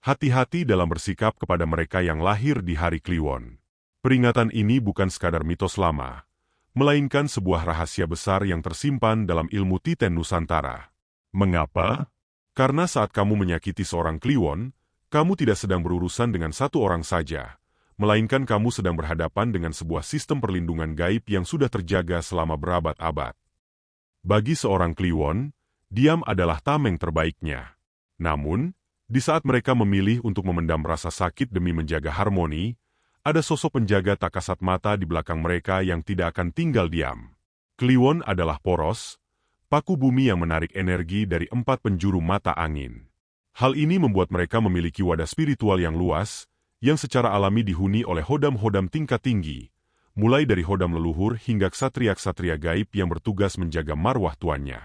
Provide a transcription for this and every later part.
Hati-hati dalam bersikap kepada mereka yang lahir di hari Kliwon. Peringatan ini bukan sekadar mitos lama, melainkan sebuah rahasia besar yang tersimpan dalam ilmu Titen Nusantara. Mengapa? Karena saat kamu menyakiti seorang Kliwon, kamu tidak sedang berurusan dengan satu orang saja, melainkan kamu sedang berhadapan dengan sebuah sistem perlindungan gaib yang sudah terjaga selama berabad-abad. Bagi seorang Kliwon, diam adalah tameng terbaiknya. Namun, di saat mereka memilih untuk memendam rasa sakit demi menjaga harmoni, ada sosok penjaga tak kasat mata di belakang mereka yang tidak akan tinggal diam. Kliwon adalah poros, paku bumi yang menarik energi dari 4 penjuru mata angin. Hal ini membuat mereka memiliki wadah spiritual yang luas, yang secara alami dihuni oleh hodam-hodam tingkat tinggi, mulai dari hodam leluhur hingga ksatria-ksatria gaib yang bertugas menjaga marwah tuannya.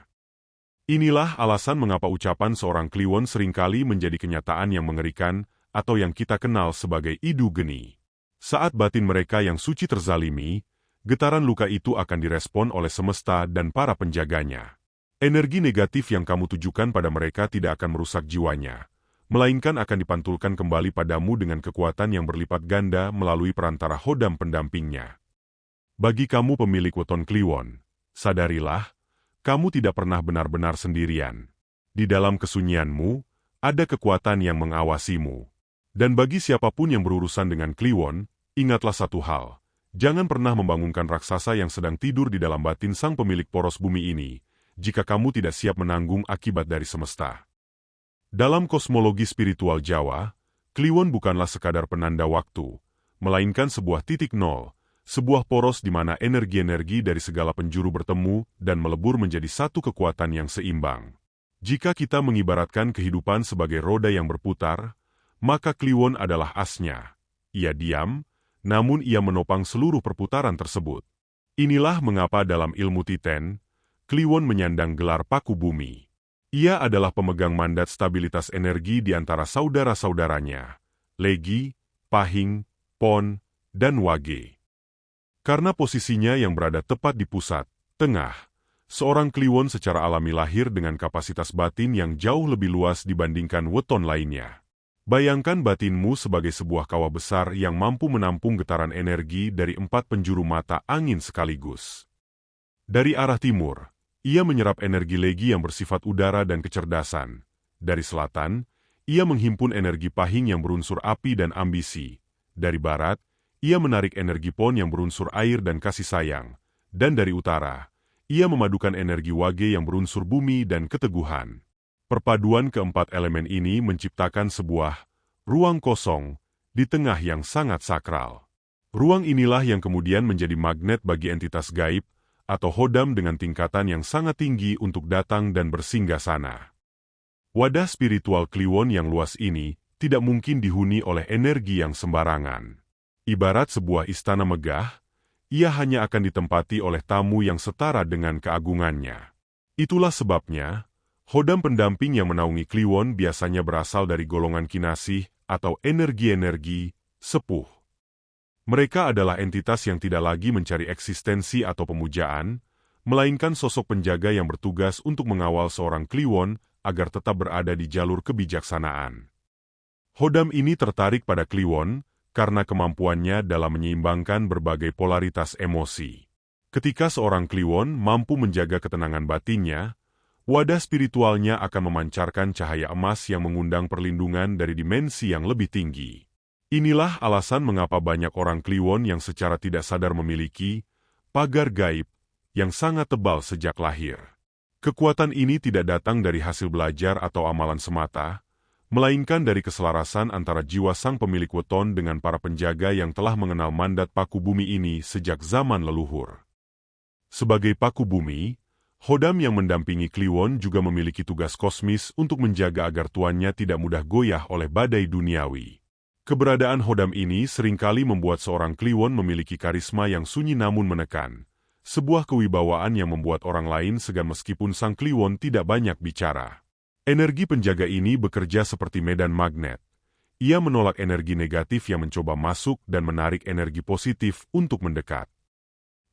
Inilah alasan mengapa ucapan seorang Kliwon seringkali menjadi kenyataan yang mengerikan atau yang kita kenal sebagai idu geni. Saat batin mereka yang suci terzalimi, getaran luka itu akan direspon oleh semesta dan para penjaganya. Energi negatif yang kamu tujukan pada mereka tidak akan merusak jiwanya, melainkan akan dipantulkan kembali padamu dengan kekuatan yang berlipat ganda melalui perantara hodam pendampingnya. Bagi kamu pemilik weton Kliwon, sadarilah, kamu tidak pernah benar-benar sendirian. Di dalam kesunyianmu, ada kekuatan yang mengawasimu. Dan bagi siapapun yang berurusan dengan Kliwon, ingatlah satu hal. Jangan pernah membangunkan raksasa yang sedang tidur di dalam batin sang pemilik poros bumi ini, jika kamu tidak siap menanggung akibat dari semesta. Dalam kosmologi spiritual Jawa, Kliwon bukanlah sekadar penanda waktu, melainkan sebuah titik nol, sebuah poros di mana energi-energi dari segala penjuru bertemu dan melebur menjadi satu kekuatan yang seimbang. Jika kita mengibaratkan kehidupan sebagai roda yang berputar, maka Kliwon adalah asnya. Ia diam, namun ia menopang seluruh perputaran tersebut. Inilah mengapa dalam ilmu Titen, Kliwon menyandang gelar paku bumi. Ia adalah pemegang mandat stabilitas energi di antara saudara-saudaranya, Legi, Pahing, Pon, dan Wage. Karena posisinya yang berada tepat di pusat, tengah, seorang Kliwon secara alami lahir dengan kapasitas batin yang jauh lebih luas dibandingkan weton lainnya. Bayangkan batinmu sebagai sebuah kawah besar yang mampu menampung getaran energi dari 4 penjuru mata angin sekaligus. Dari arah timur, ia menyerap energi Legi yang bersifat udara dan kecerdasan. Dari selatan, ia menghimpun energi Pahing yang berunsur api dan ambisi. Dari barat, ia menarik energi Pon yang berunsur air dan kasih sayang. Dan dari utara, ia memadukan energi Wage yang berunsur bumi dan keteguhan. Perpaduan keempat elemen ini menciptakan sebuah ruang kosong di tengah yang sangat sakral. Ruang inilah yang kemudian menjadi magnet bagi entitas gaib atau hodam dengan tingkatan yang sangat tinggi untuk datang dan bersinggah sana. Wadah spiritual Kliwon yang luas ini tidak mungkin dihuni oleh energi yang sembarangan. Ibarat sebuah istana megah, ia hanya akan ditempati oleh tamu yang setara dengan keagungannya. Itulah sebabnya, hodam pendamping yang menaungi Kliwon biasanya berasal dari golongan kinasih atau energi-energi sepuh. Mereka adalah entitas yang tidak lagi mencari eksistensi atau pemujaan, melainkan sosok penjaga yang bertugas untuk mengawal seorang Kliwon agar tetap berada di jalur kebijaksanaan. Hodam ini tertarik pada Kliwon karena kemampuannya dalam menyeimbangkan berbagai polaritas emosi. Ketika seorang Kliwon mampu menjaga ketenangan batinnya, wadah spiritualnya akan memancarkan cahaya emas yang mengundang perlindungan dari dimensi yang lebih tinggi. Inilah alasan mengapa banyak orang Kliwon yang secara tidak sadar memiliki pagar gaib yang sangat tebal sejak lahir. Kekuatan ini tidak datang dari hasil belajar atau amalan semata, melainkan dari keselarasan antara jiwa sang pemilik weton dengan para penjaga yang telah mengenal mandat paku bumi ini sejak zaman leluhur. Sebagai paku bumi, hodam yang mendampingi Kliwon juga memiliki tugas kosmis untuk menjaga agar tuannya tidak mudah goyah oleh badai duniawi. Keberadaan hodam ini seringkali membuat seorang Kliwon memiliki karisma yang sunyi namun menekan, sebuah kewibawaan yang membuat orang lain segan meskipun sang Kliwon tidak banyak bicara. Energi penjaga ini bekerja seperti medan magnet. Ia menolak energi negatif yang mencoba masuk dan menarik energi positif untuk mendekat.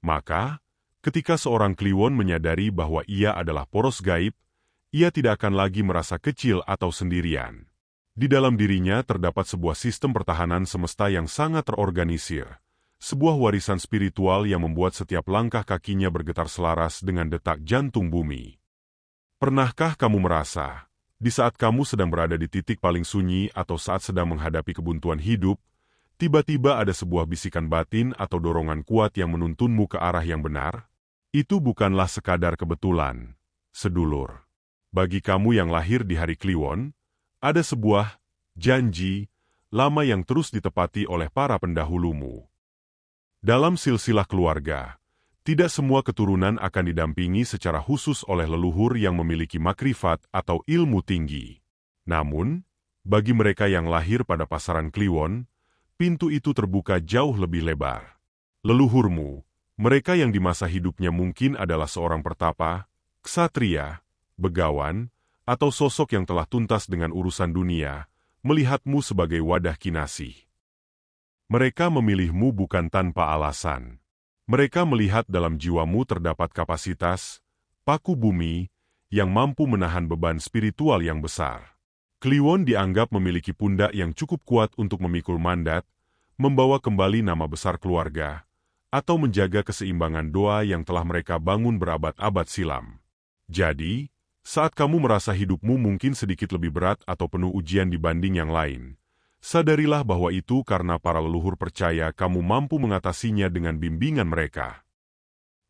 Maka, ketika seorang Kliwon menyadari bahwa ia adalah poros gaib, ia tidak akan lagi merasa kecil atau sendirian. Di dalam dirinya terdapat sebuah sistem pertahanan semesta yang sangat terorganisir, sebuah warisan spiritual yang membuat setiap langkah kakinya bergetar selaras dengan detak jantung bumi. Pernahkah kamu merasa, di saat kamu sedang berada di titik paling sunyi atau saat sedang menghadapi kebuntuan hidup, tiba-tiba ada sebuah bisikan batin atau dorongan kuat yang menuntunmu ke arah yang benar? Itu bukanlah sekadar kebetulan, sedulur. Bagi kamu yang lahir di hari Kliwon, ada sebuah janji lama yang terus ditepati oleh para pendahulumu. Dalam silsilah keluarga, tidak semua keturunan akan didampingi secara khusus oleh leluhur yang memiliki makrifat atau ilmu tinggi. Namun, bagi mereka yang lahir pada pasaran Kliwon, pintu itu terbuka jauh lebih lebar. Leluhurmu, mereka yang di masa hidupnya mungkin adalah seorang pertapa, ksatria, begawan, atau sosok yang telah tuntas dengan urusan dunia, melihatmu sebagai wadah kinasih. Mereka memilihmu bukan tanpa alasan. Mereka melihat dalam jiwamu terdapat kapasitas, paku bumi, yang mampu menahan beban spiritual yang besar. Kliwon dianggap memiliki pundak yang cukup kuat untuk memikul mandat, membawa kembali nama besar keluarga, atau menjaga keseimbangan doa yang telah mereka bangun berabad-abad silam. Jadi, saat kamu merasa hidupmu mungkin sedikit lebih berat atau penuh ujian dibanding yang lain, sadarilah bahwa itu karena para leluhur percaya kamu mampu mengatasinya dengan bimbingan mereka.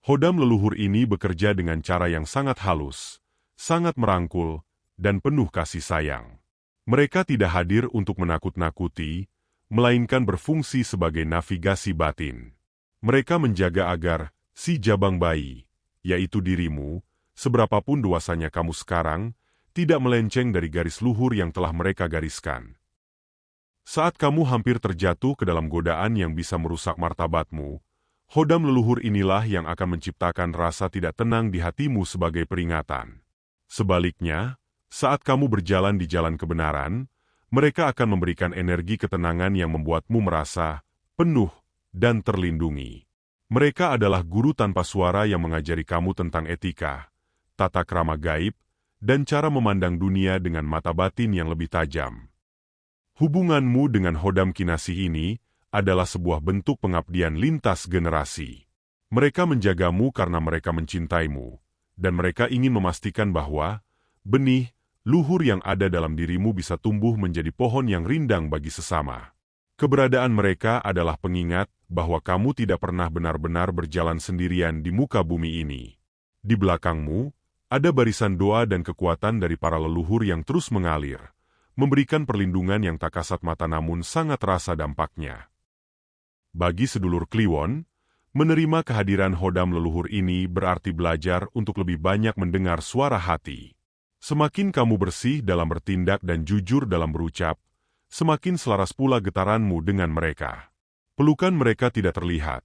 Hodam leluhur ini bekerja dengan cara yang sangat halus, sangat merangkul, dan penuh kasih sayang. Mereka tidak hadir untuk menakut-nakuti, melainkan berfungsi sebagai navigasi batin. Mereka menjaga agar si jabang bayi, yaitu dirimu, seberapapun dewasanya kamu sekarang, tidak melenceng dari garis luhur yang telah mereka gariskan. Saat kamu hampir terjatuh ke dalam godaan yang bisa merusak martabatmu, hodam leluhur inilah yang akan menciptakan rasa tidak tenang di hatimu sebagai peringatan. Sebaliknya, saat kamu berjalan di jalan kebenaran, mereka akan memberikan energi ketenangan yang membuatmu merasa penuh dan terlindungi. Mereka adalah guru tanpa suara yang mengajari kamu tentang etika, tata krama gaib, dan cara memandang dunia dengan mata batin yang lebih tajam. Hubunganmu dengan hodam kinasih ini adalah sebuah bentuk pengabdian lintas generasi. Mereka menjagamu karena mereka mencintaimu, dan mereka ingin memastikan bahwa benih, luhur yang ada dalam dirimu bisa tumbuh menjadi pohon yang rindang bagi sesama. Keberadaan mereka adalah pengingat bahwa kamu tidak pernah benar-benar berjalan sendirian di muka bumi ini. Di belakangmu, ada barisan doa dan kekuatan dari para leluhur yang terus mengalir, memberikan perlindungan yang tak kasat mata namun sangat terasa dampaknya. Bagi sedulur Kliwon, menerima kehadiran hodam leluhur ini berarti belajar untuk lebih banyak mendengar suara hati. Semakin kamu bersih dalam bertindak dan jujur dalam berucap, semakin selaras pula getaranmu dengan mereka. Pelukan mereka tidak terlihat,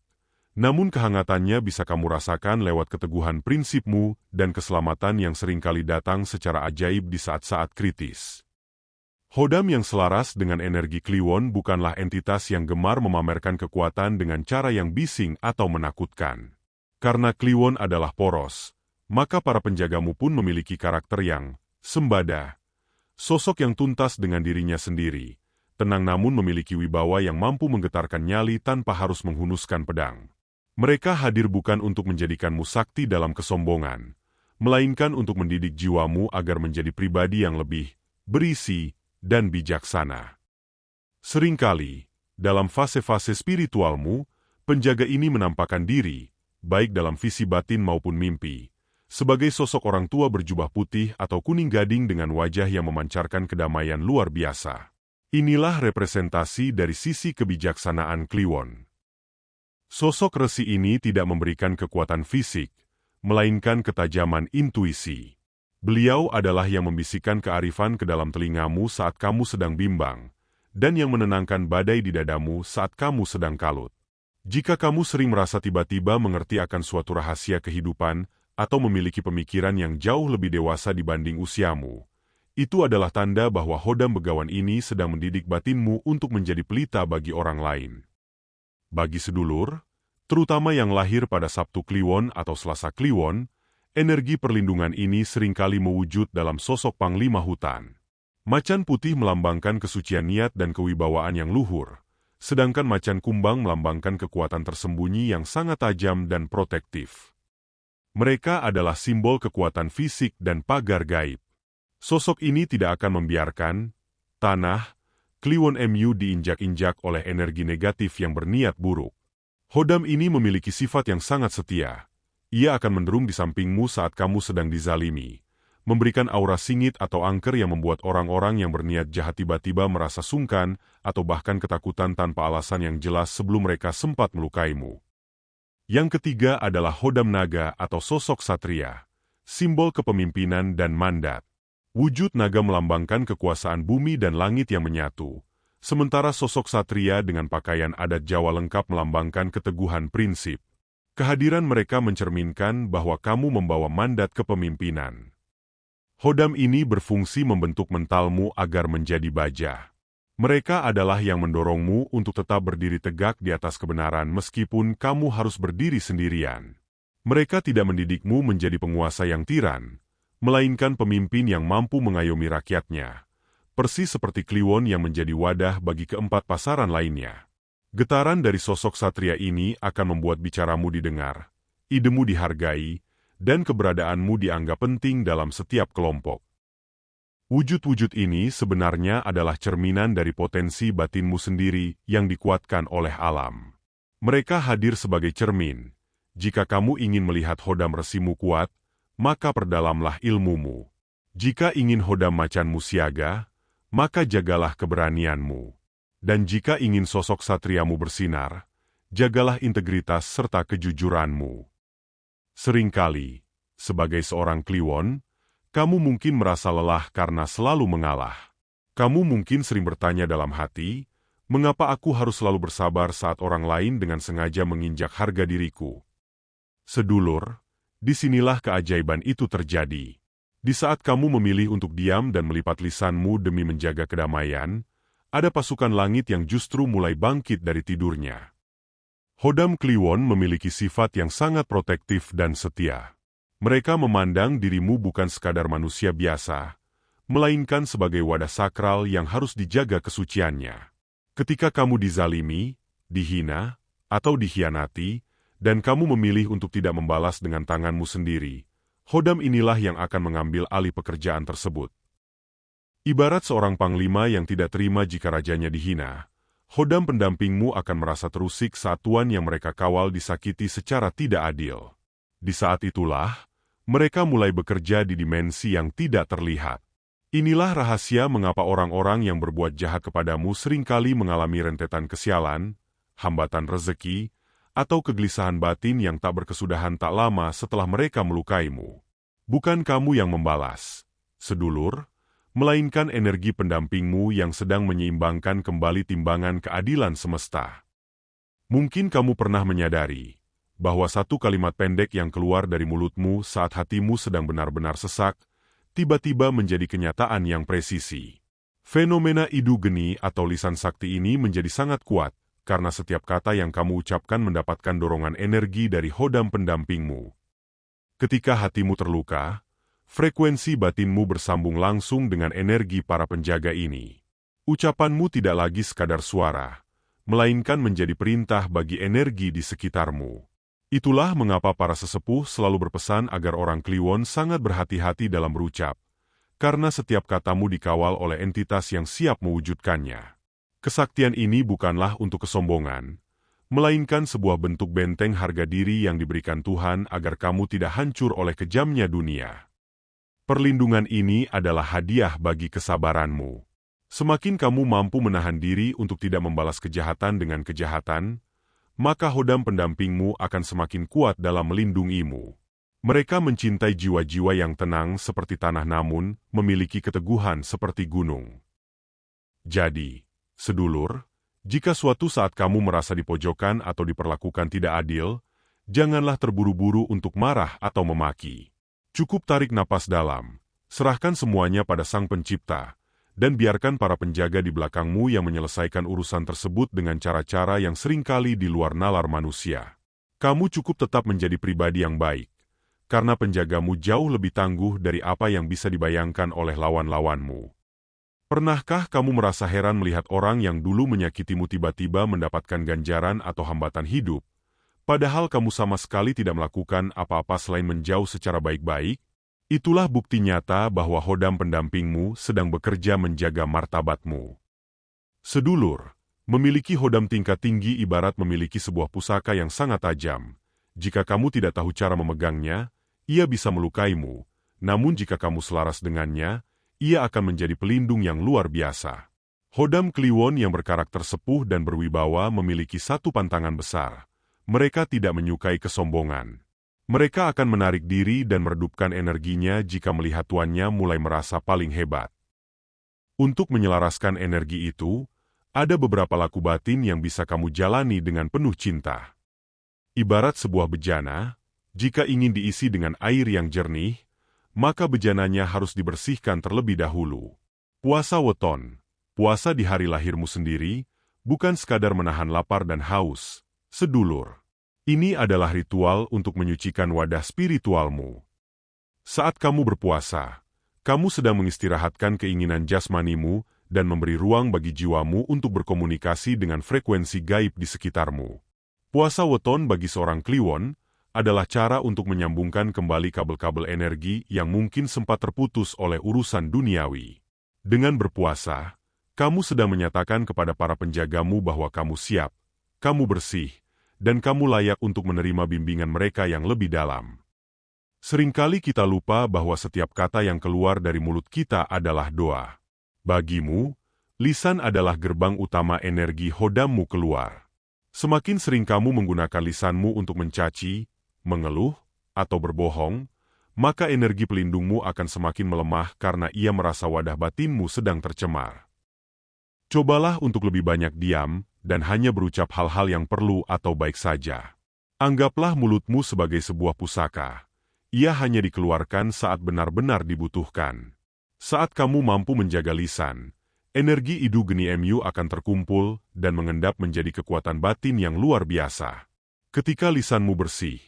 namun kehangatannya bisa kamu rasakan lewat keteguhan prinsipmu dan keselamatan yang seringkali datang secara ajaib di saat-saat kritis. Hodam yang selaras dengan energi Kliwon bukanlah entitas yang gemar memamerkan kekuatan dengan cara yang bising atau menakutkan. Karena Kliwon adalah poros, maka para penjagamu pun memiliki karakter yang sembada. Sosok yang tuntas dengan dirinya sendiri, tenang namun memiliki wibawa yang mampu menggetarkan nyali tanpa harus menghunuskan pedang. Mereka hadir bukan untuk menjadikanmu sakti dalam kesombongan, melainkan untuk mendidik jiwamu agar menjadi pribadi yang lebih berisi dan bijaksana. Seringkali, dalam fase-fase spiritualmu, penjaga ini menampakkan diri, baik dalam visi batin maupun mimpi, sebagai sosok orang tua berjubah putih atau kuning gading dengan wajah yang memancarkan kedamaian luar biasa. Inilah representasi dari sisi kebijaksanaan Kliwon. Sosok resi ini tidak memberikan kekuatan fisik, melainkan ketajaman intuisi. Beliau adalah yang membisikkan kearifan ke dalam telingamu saat kamu sedang bimbang, dan yang menenangkan badai di dadamu saat kamu sedang kalut. Jika kamu sering merasa tiba-tiba mengerti akan suatu rahasia kehidupan, atau memiliki pemikiran yang jauh lebih dewasa dibanding usiamu, itu adalah tanda bahwa hodam begawan ini sedang mendidik batinmu untuk menjadi pelita bagi orang lain. Bagi sedulur, terutama yang lahir pada Sabtu Kliwon atau Selasa Kliwon, energi perlindungan ini seringkali mewujud dalam sosok panglima hutan. Macan putih melambangkan kesucian niat dan kewibawaan yang luhur, sedangkan macan kumbang melambangkan kekuatan tersembunyi yang sangat tajam dan protektif. Mereka adalah simbol kekuatan fisik dan pagar gaib. Sosok ini tidak akan membiarkan tanah Kliwon MU diinjak-injak oleh energi negatif yang berniat buruk. Hodam ini memiliki sifat yang sangat setia. Ia akan menderung di sampingmu saat kamu sedang dizalimi, memberikan aura singit atau angker yang membuat orang-orang yang berniat jahat tiba-tiba merasa sungkan atau bahkan ketakutan tanpa alasan yang jelas sebelum mereka sempat melukaimu. Yang ketiga adalah Hodam Naga atau sosok satria, simbol kepemimpinan dan mandat. Wujud naga melambangkan kekuasaan bumi dan langit yang menyatu, sementara sosok satria dengan pakaian adat Jawa lengkap melambangkan keteguhan prinsip. Kehadiran mereka mencerminkan bahwa kamu membawa mandat kepemimpinan. Hodam ini berfungsi membentuk mentalmu agar menjadi baja. Mereka adalah yang mendorongmu untuk tetap berdiri tegak di atas kebenaran meskipun kamu harus berdiri sendirian. Mereka tidak mendidikmu menjadi penguasa yang tiran, melainkan pemimpin yang mampu mengayomi rakyatnya, persis seperti Kliwon yang menjadi wadah bagi keempat pasaran lainnya. Getaran dari sosok satria ini akan membuat bicaramu didengar, idemu dihargai, dan keberadaanmu dianggap penting dalam setiap kelompok. Wujud-wujud ini sebenarnya adalah cerminan dari potensi batinmu sendiri yang dikuatkan oleh alam. Mereka hadir sebagai cermin. Jika kamu ingin melihat hodam resimu kuat, maka perdalamlah ilmumu. Jika ingin hodam macanmu siaga, maka jagalah keberanianmu. Dan jika ingin sosok satriamu bersinar, jagalah integritas serta kejujuranmu. Seringkali, sebagai seorang Kliwon, kamu mungkin merasa lelah karena selalu mengalah. Kamu mungkin sering bertanya dalam hati, mengapa aku harus selalu bersabar saat orang lain dengan sengaja menginjak harga diriku? Sedulur, disinilah keajaiban itu terjadi. Di saat kamu memilih untuk diam dan melipat lisanmu demi menjaga kedamaian, ada pasukan langit yang justru mulai bangkit dari tidurnya. Hodam Kliwon memiliki sifat yang sangat protektif dan setia. Mereka memandang dirimu bukan sekadar manusia biasa, melainkan sebagai wadah sakral yang harus dijaga kesuciannya. Ketika kamu dizalimi, dihina, atau dikhianati, dan kamu memilih untuk tidak membalas dengan tanganmu sendiri, Hodam inilah yang akan mengambil alih pekerjaan tersebut. Ibarat seorang panglima yang tidak terima jika rajanya dihina, Hodam pendampingmu akan merasa terusik saat tuan yang mereka kawal disakiti secara tidak adil. Di saat itulah, mereka mulai bekerja di dimensi yang tidak terlihat. Inilah rahasia mengapa orang-orang yang berbuat jahat kepadamu seringkali mengalami rentetan kesialan, hambatan rezeki, atau kegelisahan batin yang tak berkesudahan tak lama setelah mereka melukaimu. Bukan kamu yang membalas, sedulur, melainkan energi pendampingmu yang sedang menyeimbangkan kembali timbangan keadilan semesta. Mungkin kamu pernah menyadari bahwa satu kalimat pendek yang keluar dari mulutmu saat hatimu sedang benar-benar sesak, tiba-tiba menjadi kenyataan yang presisi. Fenomena idu geni atau lisan sakti ini menjadi sangat kuat, karena setiap kata yang kamu ucapkan mendapatkan dorongan energi dari hodam pendampingmu. Ketika hatimu terluka, frekuensi batinmu bersambung langsung dengan energi para penjaga ini. Ucapanmu tidak lagi sekadar suara, melainkan menjadi perintah bagi energi di sekitarmu. Itulah mengapa para sesepuh selalu berpesan agar orang Kliwon sangat berhati-hati dalam berucap, karena setiap katamu dikawal oleh entitas yang siap mewujudkannya. Kesaktian ini bukanlah untuk kesombongan, melainkan sebuah bentuk benteng harga diri yang diberikan Tuhan agar kamu tidak hancur oleh kejamnya dunia. Perlindungan ini adalah hadiah bagi kesabaranmu. Semakin kamu mampu menahan diri untuk tidak membalas kejahatan dengan kejahatan, maka hodam pendampingmu akan semakin kuat dalam melindungimu. Mereka mencintai jiwa-jiwa yang tenang seperti tanah namun memiliki keteguhan seperti gunung. Jadi, sedulur, jika suatu saat kamu merasa dipojokkan atau diperlakukan tidak adil, janganlah terburu-buru untuk marah atau memaki. Cukup tarik napas dalam, serahkan semuanya pada Sang Pencipta, dan biarkan para penjaga di belakangmu yang menyelesaikan urusan tersebut dengan cara-cara yang seringkali di luar nalar manusia. Kamu cukup tetap menjadi pribadi yang baik, karena penjagamu jauh lebih tangguh dari apa yang bisa dibayangkan oleh lawan-lawanmu. Pernahkah kamu merasa heran melihat orang yang dulu menyakitimu tiba-tiba mendapatkan ganjaran atau hambatan hidup, padahal kamu sama sekali tidak melakukan apa-apa selain menjauh secara baik-baik? Itulah bukti nyata bahwa hodam pendampingmu sedang bekerja menjaga martabatmu. Sedulur, memiliki hodam tingkat tinggi ibarat memiliki sebuah pusaka yang sangat tajam. Jika kamu tidak tahu cara memegangnya, ia bisa melukaimu. Namun jika kamu selaras dengannya, ia akan menjadi pelindung yang luar biasa. Hodam Kliwon yang berkarakter sepuh dan berwibawa memiliki satu pantangan besar. Mereka tidak menyukai kesombongan. Mereka akan menarik diri dan meredupkan energinya jika melihat tuannya mulai merasa paling hebat. Untuk menyelaraskan energi itu, ada beberapa laku batin yang bisa kamu jalani dengan penuh cinta. Ibarat sebuah bejana, jika ingin diisi dengan air yang jernih, maka bejananya harus dibersihkan terlebih dahulu. Puasa weton, puasa di hari lahirmu sendiri, bukan sekadar menahan lapar dan haus, sedulur. Ini adalah ritual untuk menyucikan wadah spiritualmu. Saat kamu berpuasa, kamu sedang mengistirahatkan keinginan jasmanimu dan memberi ruang bagi jiwamu untuk berkomunikasi dengan frekuensi gaib di sekitarmu. Puasa weton bagi seorang Kliwon adalah cara untuk menyambungkan kembali kabel-kabel energi yang mungkin sempat terputus oleh urusan duniawi. Dengan berpuasa, kamu sedang menyatakan kepada para penjagamu bahwa kamu siap, kamu bersih, dan kamu layak untuk menerima bimbingan mereka yang lebih dalam. Seringkali kita lupa bahwa setiap kata yang keluar dari mulut kita adalah doa. Bagimu, lisan adalah gerbang utama energi hodammu keluar. Semakin sering kamu menggunakan lisanmu untuk mencaci, mengeluh, atau berbohong, maka energi pelindungmu akan semakin melemah karena ia merasa wadah batinmu sedang tercemar. Cobalah untuk lebih banyak diam dan hanya berucap hal-hal yang perlu atau baik saja. Anggaplah mulutmu sebagai sebuah pusaka. Ia hanya dikeluarkan saat benar-benar dibutuhkan. Saat kamu mampu menjaga lisan, energi Idu Geni Mu akan terkumpul dan mengendap menjadi kekuatan batin yang luar biasa. Ketika lisanmu bersih,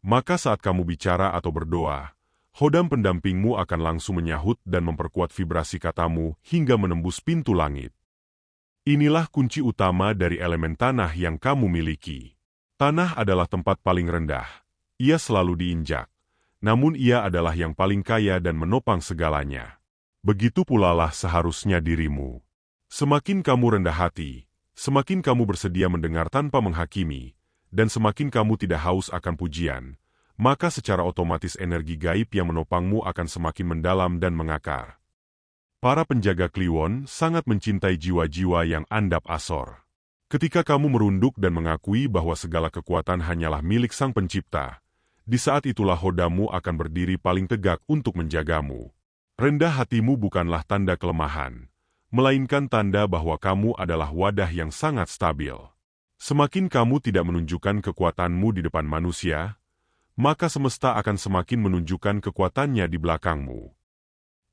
maka saat kamu bicara atau berdoa, hodam pendampingmu akan langsung menyahut dan memperkuat vibrasi katamu hingga menembus pintu langit. Inilah kunci utama dari elemen tanah yang kamu miliki. Tanah adalah tempat paling rendah. Ia selalu diinjak. Namun ia adalah yang paling kaya dan menopang segalanya. Begitu pula lah seharusnya dirimu. Semakin kamu rendah hati, semakin kamu bersedia mendengar tanpa menghakimi, dan semakin kamu tidak haus akan pujian, maka secara otomatis energi gaib yang menopangmu akan semakin mendalam dan mengakar. Para penjaga Kliwon sangat mencintai jiwa-jiwa yang andap asor. Ketika kamu merunduk dan mengakui bahwa segala kekuatan hanyalah milik Sang Pencipta, di saat itulah hodammu akan berdiri paling tegak untuk menjagamu. Rendah hatimu bukanlah tanda kelemahan, melainkan tanda bahwa kamu adalah wadah yang sangat stabil. Semakin kamu tidak menunjukkan kekuatanmu di depan manusia, maka semesta akan semakin menunjukkan kekuatannya di belakangmu.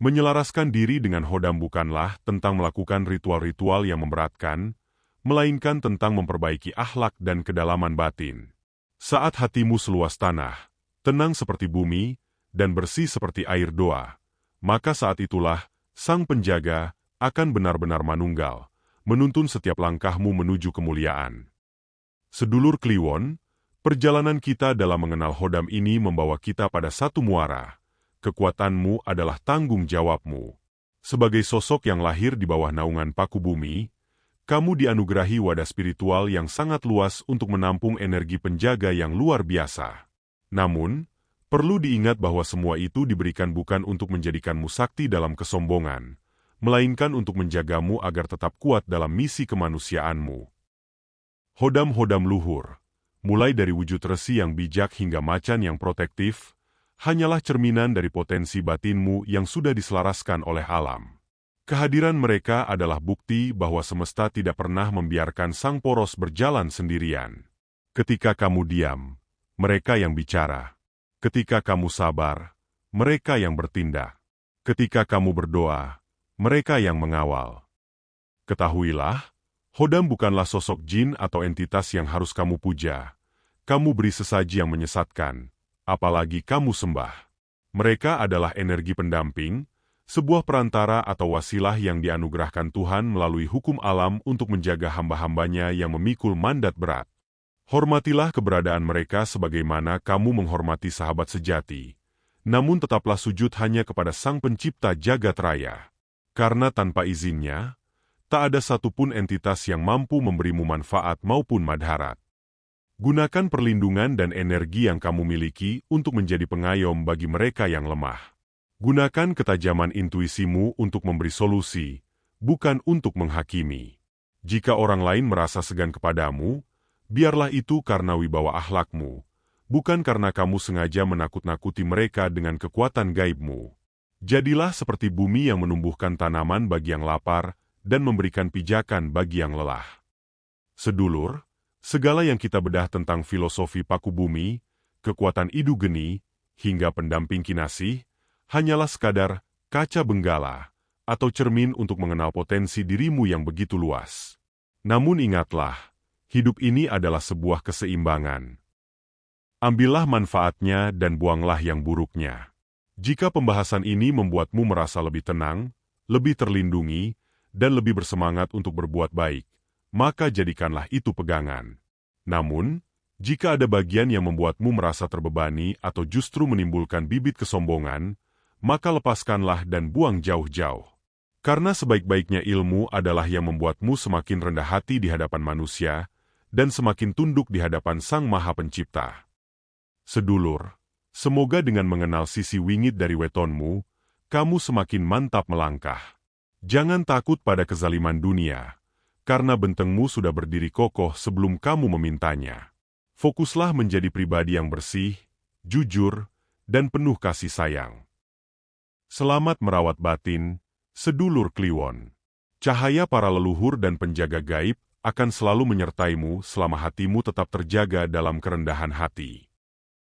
Menyelaraskan diri dengan hodam bukanlah tentang melakukan ritual-ritual yang memberatkan, melainkan tentang memperbaiki akhlak dan kedalaman batin. Saat hatimu seluas tanah, tenang seperti bumi, dan bersih seperti air doa, maka saat itulah Sang Penjaga akan benar-benar manunggal, menuntun setiap langkahmu menuju kemuliaan. Sedulur Kliwon, perjalanan kita dalam mengenal hodam ini membawa kita pada satu muara. Kekuatanmu adalah tanggung jawabmu. Sebagai sosok yang lahir di bawah naungan paku bumi, kamu dianugerahi wadah spiritual yang sangat luas untuk menampung energi penjaga yang luar biasa. Namun, perlu diingat bahwa semua itu diberikan bukan untuk menjadikanmu sakti dalam kesombongan, melainkan untuk menjagamu agar tetap kuat dalam misi kemanusiaanmu. Hodam-hodam luhur, mulai dari wujud resi yang bijak hingga macan yang protektif, hanyalah cerminan dari potensi batinmu yang sudah diselaraskan oleh alam. Kehadiran mereka adalah bukti bahwa semesta tidak pernah membiarkan sang poros berjalan sendirian. Ketika kamu diam, mereka yang bicara. Ketika kamu sabar, mereka yang bertindak. Ketika kamu berdoa, mereka yang mengawal. Ketahuilah, hodam bukanlah sosok jin atau entitas yang harus kamu puja. Kamu beri sesaji yang menyesatkan, apalagi kamu sembah. Mereka adalah energi pendamping, sebuah perantara atau wasilah yang dianugerahkan Tuhan melalui hukum alam untuk menjaga hamba-hambanya yang memikul mandat berat. Hormatilah keberadaan mereka sebagaimana kamu menghormati sahabat sejati, namun tetaplah sujud hanya kepada Sang Pencipta jagat raya. Karena tanpa izinnya, tak ada satupun entitas yang mampu memberimu manfaat maupun madharat. Gunakan perlindungan dan energi yang kamu miliki untuk menjadi pengayom bagi mereka yang lemah. Gunakan ketajaman intuisimu untuk memberi solusi, bukan untuk menghakimi. Jika orang lain merasa segan kepadamu, biarlah itu karena wibawa akhlakmu, bukan karena kamu sengaja menakut-nakuti mereka dengan kekuatan gaibmu. Jadilah seperti bumi yang menumbuhkan tanaman bagi yang lapar dan memberikan pijakan bagi yang lelah. Sedulur, segala yang kita bedah tentang filosofi paku bumi, kekuatan idu geni, hingga pendamping kinasih, hanyalah sekadar kaca benggala atau cermin untuk mengenal potensi dirimu yang begitu luas. Namun ingatlah, hidup ini adalah sebuah keseimbangan. Ambillah manfaatnya dan buanglah yang buruknya. Jika pembahasan ini membuatmu merasa lebih tenang, lebih terlindungi, dan lebih bersemangat untuk berbuat baik, maka jadikanlah itu pegangan. Namun, jika ada bagian yang membuatmu merasa terbebani atau justru menimbulkan bibit kesombongan, maka lepaskanlah dan buang jauh-jauh. Karena sebaik-baiknya ilmu adalah yang membuatmu semakin rendah hati di hadapan manusia dan semakin tunduk di hadapan Sang Maha Pencipta. Sedulur, semoga dengan mengenal sisi wingit dari wetonmu, kamu semakin mantap melangkah. Jangan takut pada kezaliman dunia, karena bentengmu sudah berdiri kokoh sebelum kamu memintanya. Fokuslah menjadi pribadi yang bersih, jujur, dan penuh kasih sayang. Selamat merawat batin, sedulur Kliwon. Cahaya para leluhur dan penjaga gaib akan selalu menyertaimu selama hatimu tetap terjaga dalam kerendahan hati.